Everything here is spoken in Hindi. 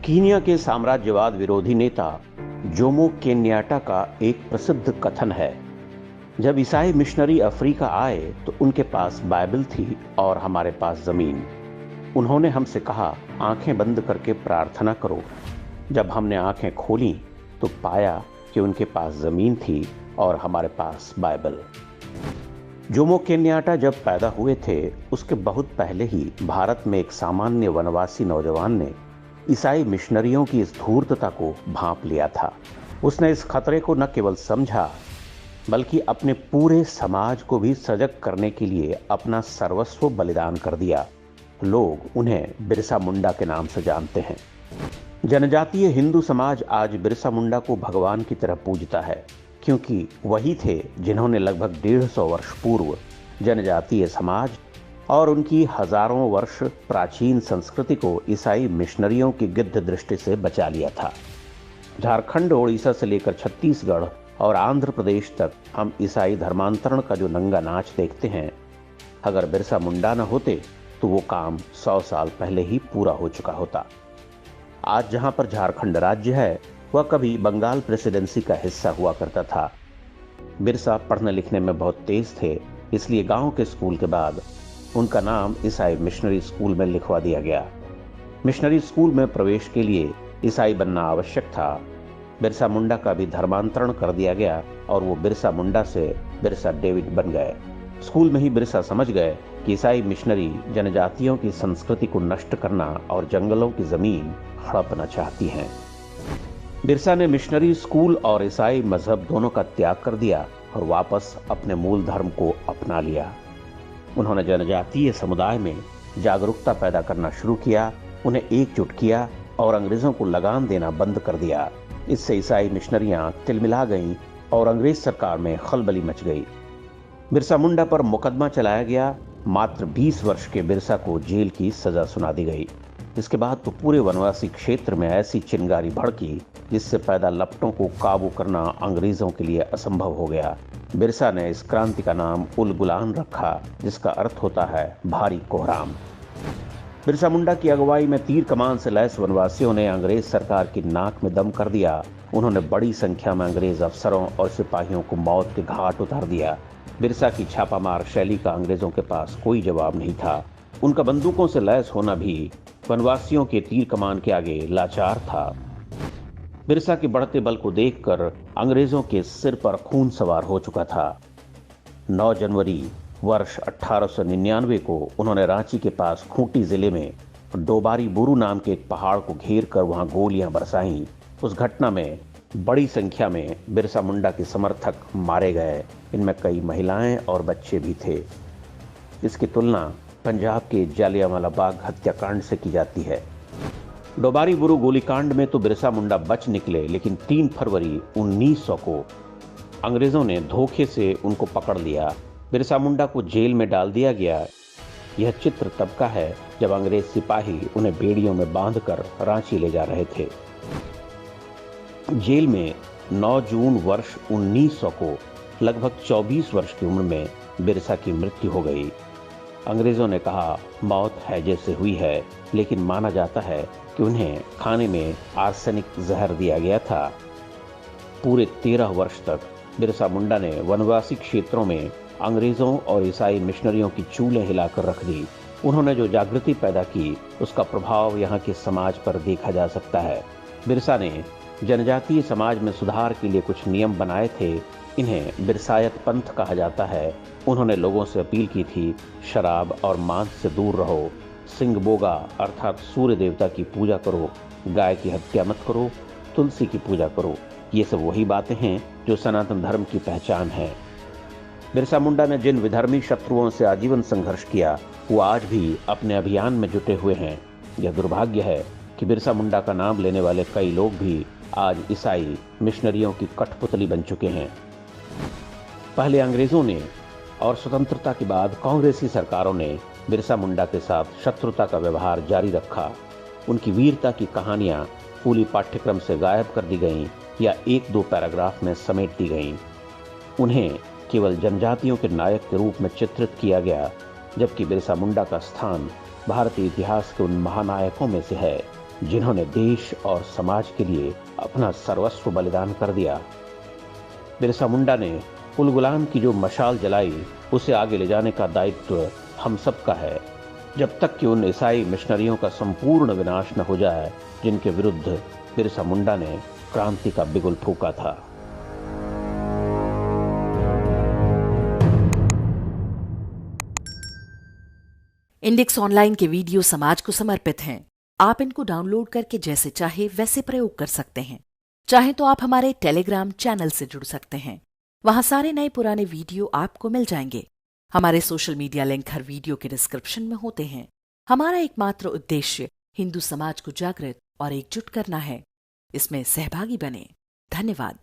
कीनिया के साम्राज्यवाद विरोधी नेता जोमो केन्याटा का एक प्रसिद्ध कथन है, जब ईसाई मिशनरी अफ्रीका आए तो उनके पास बाइबल थी और हमारे पास जमीन। उन्होंने हमसे कहा, आंखें बंद करके प्रार्थना करो। जब हमने आंखें खोली तो पाया कि उनके पास जमीन थी और हमारे पास बाइबल। जोमो केन्याटा जब पैदा हुए थे उसके बहुत पहले ही भारत में एक सामान्य वनवासी नौजवान ने ईसाई मिशनरियों की इस धूर्तता को भांप लिया था। उसने इस खतरे को न केवल समझा बल्कि अपने पूरे समाज को भी सजग करने के लिए अपना सर्वस्व बलिदान कर दिया। लोग उन्हें बिरसा मुंडा के नाम से जानते हैं। जनजातीय हिंदू समाज आज बिरसा मुंडा को भगवान की तरह पूजता है, क्योंकि वही थे जिन्होंने लगभग 150 वर्ष पूर्व जनजातीय समाज और उनकी हजारों वर्ष प्राचीन संस्कृति को ईसाई मिशनरियों की गिद्ध दृष्टि से बचा लिया था। झारखंड, ओडिशा से लेकर छत्तीसगढ़ और आंध्र प्रदेश तक हम ईसाई धर्मांतरण का जो नंगा नाच देखते हैं, अगर बिरसा मुंडा न होते तो वो काम 100 साल पहले ही पूरा हो चुका होता। आज जहां पर झारखंड राज्य है, वह कभी बंगाल प्रेसिडेंसी का हिस्सा हुआ करता था। बिरसा पढ़ने लिखने में बहुत तेज थे, इसलिए गांव के स्कूल के बाद उनका नाम ईसाई मिशनरी स्कूल में लिखवा दिया गया। मिशनरी स्कूल में प्रवेश के लिए ईसाई बनना आवश्यक था। बिरसा मुंडा का भी धर्मांतरण कर दिया गया और वो बिरसा मुंडा से बिरसा डेविड बन गए। स्कूल में ही बिरसा समझ गए कि ईसाई मिशनरी जनजातियों की संस्कृति को नष्ट करना और जंगलों की जमीन हड़पना चाहती हैं। बिरसा ने मिशनरी स्कूल और ईसाई मजहब दोनों का त्याग कर दिया और वापस अपने मूल धर्म को अपना लिया। उन्होंने जनजातीय समुदाय में जागरूकता पैदा करना शुरू किया, उन्हें एकजुट किया और अंग्रेजों को लगाम देना बंद कर दिया। इससे ईसाई मिशनरियां तिलमिला गईं और अंग्रेज सरकार में खलबली मच गई। बिरसा मुंडा पर मुकदमा चलाया गया। मात्र 20 वर्ष के बिरसा को जेल की सजा सुना दी गई। इसके बाद तो पूरे वनवासी क्षेत्र में ऐसी चिंगारी भड़की जिससे पैदा लपटों को काबू करना अंग्रेजों के लिए असंभव हो गया। बिरसा ने इस क्रांति का नाम उल गुलान रखा, जिसका अर्थ होता है भारी कोहराम। बिरसा मुंडा की अगुवाई में तीर कमान से लैस वनवासियों ने अंग्रेज सरकार की नाक में दम कर दिया। उन्होंने बड़ी संख्या में अंग्रेज अफसरों और सिपाहियों को मौत के घाट उतार दिया। बिरसा की छापामार शैली का अंग्रेजों के पास कोई जवाब नहीं था। उनका बंदूकों से लैस होना भी वनवासियों के तीर कमान के आगे लाचार था। बिरसा के बढ़ते बल को देखकर अंग्रेजों के सिर पर खून सवार हो चुका था। 9 जनवरी वर्ष 1899 को उन्होंने रांची के पास खूंटी जिले में डोबारी बुरू नाम के एक पहाड़ को घेर कर वहां गोलियां बरसाईं। उस घटना में बड़ी संख्या में बिरसा मुंडा के समर्थक मारे गए। इनमें कई महिलाएं और बच्चे भी थे। इसकी तुलना पंजाब के जालियांवाला बाग हत्याकांड से की जाती है। डोबारी बुरू गोलीकांड में तो बिरसा मुंडा बच निकले, लेकिन 3 फरवरी 1900 को अंग्रेजों ने धोखे से उनको पकड़ लिया। बिरसा मुंडा को जेल में डाल दिया गया। यह चित्र तब का है जब अंग्रेज सिपाही उन्हें बेड़ियों में बांधकर रांची ले जा रहे थे। जेल में 9 जून वर्ष 1900 को लगभग 24 वर्ष की उम्र में बिरसा की मृत्यु हो गई। अंग्रेजों ने कहा मौत हैजे से हुई है, लेकिन माना जाता है कि उन्हें खाने में आर्सेनिक जहर दिया गया था। पूरे 13 वर्ष तक बिरसा मुंडा ने वनवासी क्षेत्रों में अंग्रेजों और ईसाई मिशनरियों की चूलें हिलाकर रख दी। उन्होंने जो जागृति पैदा की, उसका प्रभाव यहाँ के समाज पर देखा जा सकता है। बिरसा ने जनजातीय समाज में सुधार के लिए कुछ नियम बनाए थे। इन्हें बिरसायत पंथ कहा जाता है। उन्होंने लोगों से अपील की थी, शराब और मांस से दूर रहो, सिंह बोगा अर्थात सूर्य देवता की पूजा करो, गाय की हत्या मत करो, तुलसी की पूजा करो। ये सब वही बातें हैं जो सनातन धर्म की पहचान है। बिरसा मुंडा ने जिन विधर्मी शत्रुओं से आजीवन संघर्ष किया, वो आज भी अपने अभियान में जुटे हुए हैं। यह दुर्भाग्य है कि बिरसा मुंडा का नाम लेने वाले कई लोग भी आज ईसाई मिशनरियों की कठपुतली बन चुके हैं। पहले अंग्रेजों ने और स्वतंत्रता के बाद कांग्रेसी सरकारों ने बिरसा मुंडा के साथ शत्रुता का व्यवहार जारी रखा। उनकी वीरता की कहानियां पूरी पाठ्यक्रम से गायब कर दी गईं या 1-2 पैराग्राफ में समेट दी गईं। उन्हें केवल जनजातियों के नायक के रूप में चित्रित किया गया, जबकि बिरसा मुंडा का स्थान भारतीय इतिहास के उन महानायकों में से है जिन्होंने देश और समाज के लिए अपना सर्वस्व बलिदान कर दिया। बिरसा मुंडा ने उल गुलाम की जो मशाल जलाई, उसे आगे ले जाने का दायित्व हम सबका है, जब तक कि उन ईसाई मिशनरियों का संपूर्ण विनाश न हो जाए जिनके विरुद्ध बिरसा मुंडा ने क्रांति का बिगुल फूंका था। इंडेक्स ऑनलाइन के वीडियो समाज को समर्पित हैं। आप इनको डाउनलोड करके जैसे चाहे वैसे प्रयोग कर सकते हैं। चाहे तो आप हमारे टेलीग्राम चैनल से जुड़ सकते हैं। वहां सारे नए पुराने वीडियो आपको मिल जाएंगे। हमारे सोशल मीडिया लिंक हर वीडियो के डिस्क्रिप्शन में होते हैं। हमारा एकमात्र उद्देश्य हिंदू समाज को जागृत और एकजुट करना है। इसमें सहभागी बने। धन्यवाद।